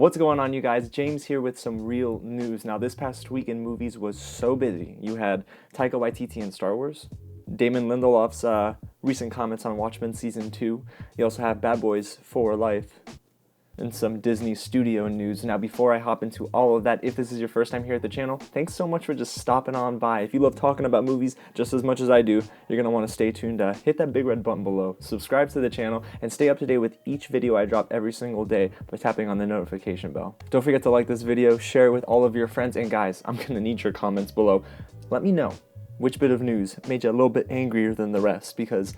What's going on, you guys? James here with some real news. Now, this past week in movies was so busy. You had Taika Waititi in Star Wars, Damon Lindelof's recent comments on Watchmen Season 2. You also have Bad Boys for Life, and some Disney studio news. Now, before I hop into all of that, if this is your first time here at the channel, thanks so much for just stopping on by. If you love talking about movies just as much as I do, you're going to want to stay tuned. Hit that big red button below, subscribe to the channel, and stay up to date with each video I drop every single day by tapping on the notification bell. Don't forget to like this video, share it with all of your friends, and guys, I'm going to need your comments below. Let me know which bit of news made you a little bit angrier than the rest, because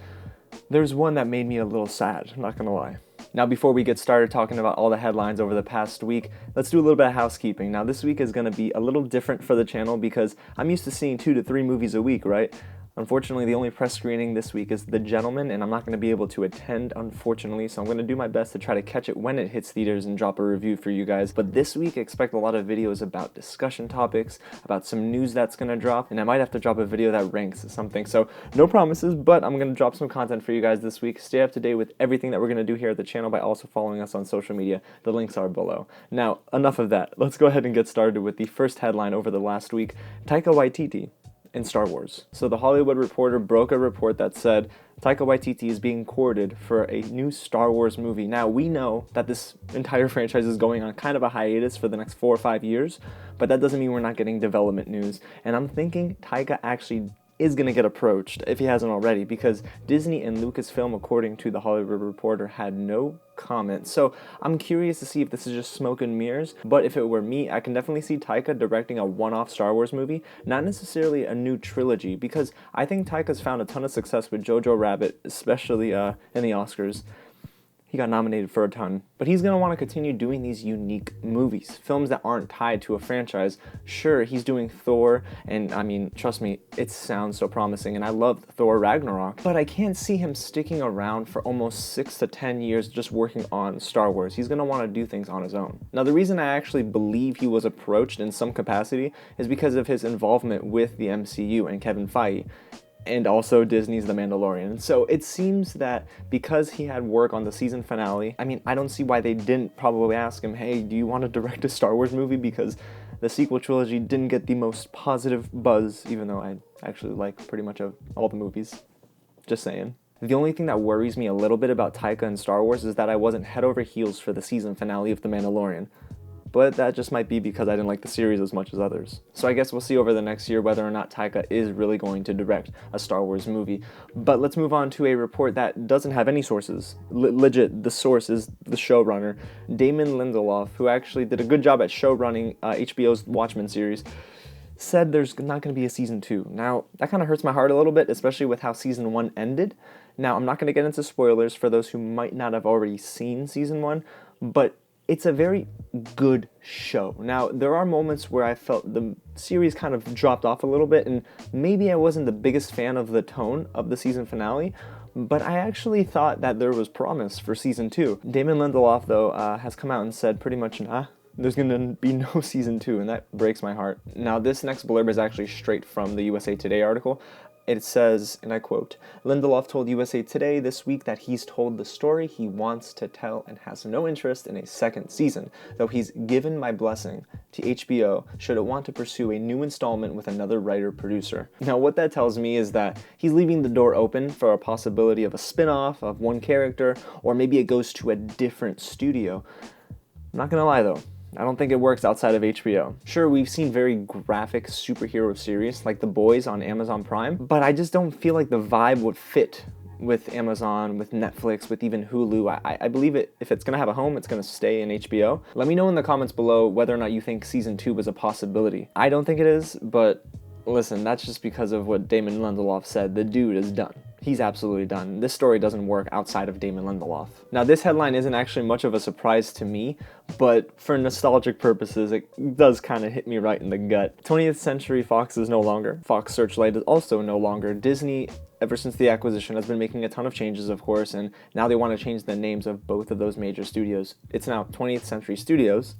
there's one that made me a little sad, I'm not going to lie. Now, before we get started talking about all the headlines over the past week, let's do a little bit of housekeeping. Now, this week is going to be a little different for the channel because I'm used to seeing 2 to 3 movies a week, right? Unfortunately, the only press screening this week is The Gentleman, and I'm not going to be able to attend, unfortunately, so I'm going to do my best to try to catch it when it hits theaters and drop a review for you guys. But this week, expect a lot of videos about discussion topics, about some news that's going to drop, and I might have to drop a video that ranks something. So, no promises, but I'm going to drop some content for you guys this week. Stay up to date with everything that we're going to do here at the channel by also following us on social media. The links are below. Now, enough of that. Let's go ahead and get started with the first headline over the last week. Taika Waititi in Star Wars. So The Hollywood Reporter broke a report that said Taika Waititi is being courted for a new Star Wars movie. Now, we know that this entire franchise is going on kind of a hiatus for the next 4 or 5 years, but that doesn't mean we're not getting development news. And I'm thinking Taika actually is going to get approached, if he hasn't already, because Disney and Lucasfilm, according to The Hollywood Reporter, had no comment. So I'm curious to see if this is just smoke and mirrors, but if it were me, I can definitely see Taika directing a one-off Star Wars movie, not necessarily a new trilogy, because I think Taika's found a ton of success with Jojo Rabbit, especially in the Oscars. He got nominated for a ton, but he's going to want to continue doing these unique movies, films that aren't tied to a franchise. Sure, he's doing Thor, and I mean, trust me, it sounds so promising, and I love Thor Ragnarok, but I can't see him sticking around for almost 6 to 10 years just working on Star Wars. He's going to want to do things on his own. Now, the reason I actually believe he was approached in some capacity is because of his involvement with the MCU and Kevin Feige, and also Disney's The Mandalorian. So it seems that because he had work on the season finale, I mean, I don't see why they didn't probably ask him, hey, do you want to direct a Star Wars movie? Because the sequel trilogy didn't get the most positive buzz, even though I actually like pretty much all the movies. Just saying. The only thing that worries me a little bit about Taika and Star Wars is that I wasn't head over heels for the season finale of The Mandalorian. But that just might be because I didn't like the series as much as others. So I guess we'll see over the next year whether or not Taika is really going to direct a Star Wars movie. But let's move on to a report that doesn't have any sources. Legit, the source is the showrunner, Damon Lindelof, who actually did a good job at showrunning HBO's Watchmen series, said there's not going to be a season 2. Now, that kind of hurts my heart a little bit, especially with how season 1 ended. Now, I'm not going to get into spoilers for those who might not have already seen season 1, but it's a very good show. Now, there are moments where I felt the series kind of dropped off a little bit, and maybe I wasn't the biggest fan of the tone of the season finale, but I actually thought that there was promise for season 2. Damon Lindelof, though, has come out and said pretty much, there's going to be no season 2, and that breaks my heart. Now, this next blurb is actually straight from the USA Today article. It says, and I quote, Lindelof told USA Today this week that he's told the story he wants to tell and has no interest in a second season, though he's given my blessing to HBO should it want to pursue a new installment with another writer-producer. Now, what that tells me is that he's leaving the door open for a possibility of a spin-off of one character, or maybe it goes to a different studio. I'm not gonna lie though, I don't think it works outside of HBO. Sure, we've seen very graphic superhero series like The Boys on Amazon Prime, but I just don't feel like the vibe would fit with Amazon, with Netflix, with even Hulu. I believe if it's gonna have a home, it's gonna stay in HBO. Let me know in the comments below whether or not you think season 2 was a possibility. I don't think it is, but listen, that's just because of what Damon Lindelof said. The dude is done. He's absolutely done. This story doesn't work outside of Damon Lindelof. Now, this headline isn't actually much of a surprise to me, but for nostalgic purposes, it does kind of hit me right in the gut. 20th Century Fox is no longer. Fox Searchlight is also no longer. Disney, ever since the acquisition, has been making a ton of changes, of course, and now they want to change the names of both of those major studios. It's now 20th Century Studios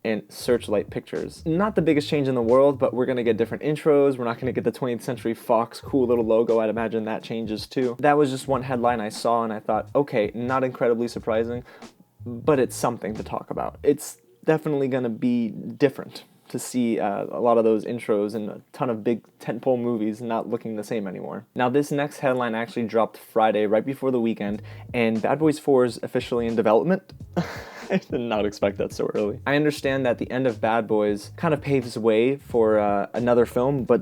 and Searchlight Pictures. Not the biggest change in the world, but we're going to get different intros. We're not going to get the 20th Century Fox cool little logo. I'd imagine that changes too. That was just one headline I saw and I thought, okay, not incredibly surprising, but it's something to talk about. It's definitely going to be different to see a lot of those intros and a ton of big tentpole movies not looking the same anymore. Now, this next headline actually dropped Friday, right before the weekend, and Bad Boys 4 is officially in development. I did not expect that so early. I understand that the end of Bad Boys kind of paves way for another film, but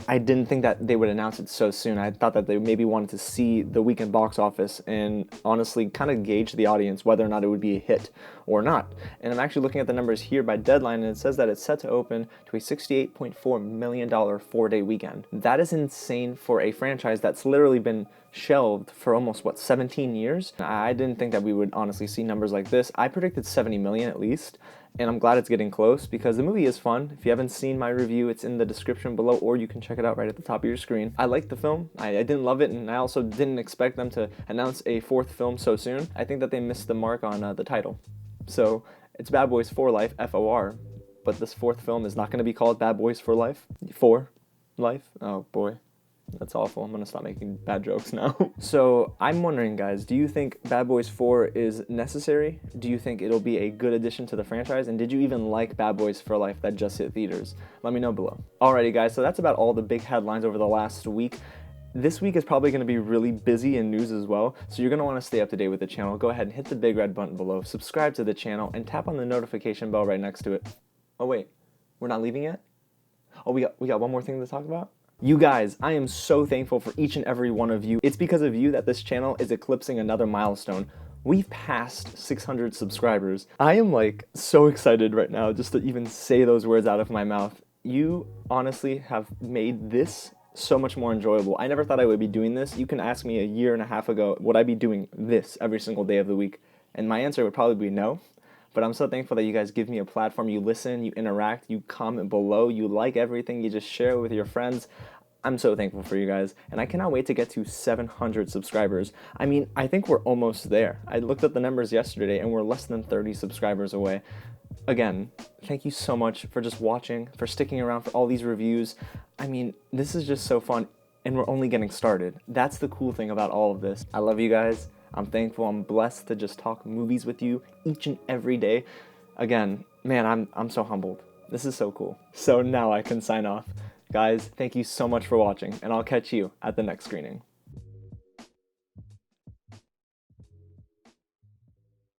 I didn't think that they would announce it so soon. I thought that they maybe wanted to see the weekend box office and honestly kind of gauge the audience whether or not it would be a hit or not. And I'm actually looking at the numbers here by Deadline, and it says that it's set to open to a $68.4 million 4-day weekend. That is insane for a franchise that's literally been shelved for almost, 17 years? I didn't think that we would honestly see numbers like this. I predicted 70 million at least, and I'm glad it's getting close because the movie is fun. If you haven't seen my review, it's in the description below, or you can check it out right at the top of your screen. I liked the film. I didn't love it, and I also didn't expect them to announce a 4th film so soon. I think that they missed the mark on the title. So it's Bad Boys for Life, F-O-R, but this 4th film is not going to be called Bad Boys for Life. For Life? Oh boy. That's awful. I'm going to stop making bad jokes now. So I'm wondering, guys, do you think Bad Boys 4 is necessary? Do you think it'll be a good addition to the franchise? And did you even like Bad Boys for Life that just hit theaters? Let me know below. Alrighty, guys, so that's about all the big headlines over the last week. This week is probably going to be really busy in news as well, so you're going to want to stay up to date with the channel. Go ahead and hit the big red button below, subscribe to the channel, and tap on the notification bell right next to it. Oh wait, we're not leaving yet? Oh, we got one more thing to talk about? You guys, I am so thankful for each and every one of you. It's because of you that this channel is eclipsing another milestone. We've passed 600 subscribers. I am so excited right now just to even say those words out of my mouth. You honestly have made this so much more enjoyable. I never thought I would be doing this. You can ask me a year and a half ago, would I be doing this every single day of the week? And my answer would probably be no. But I'm so thankful that you guys give me a platform. You listen, you interact, you comment below, you like everything, you just share it with your friends. I'm so thankful for you guys, and I cannot wait to get to 700 subscribers. I mean, I think we're almost there. I looked at the numbers yesterday, and we're less than 30 subscribers away. Again, thank you so much for just watching, for sticking around for all these reviews. I mean, this is just so fun, and we're only getting started. That's the cool thing about all of this. I love you guys. I'm thankful. I'm blessed to just talk movies with you each and every day. Again, man, I'm so humbled. This is so cool. So now I can sign off. Guys, thank you so much for watching, and I'll catch you at the next screening.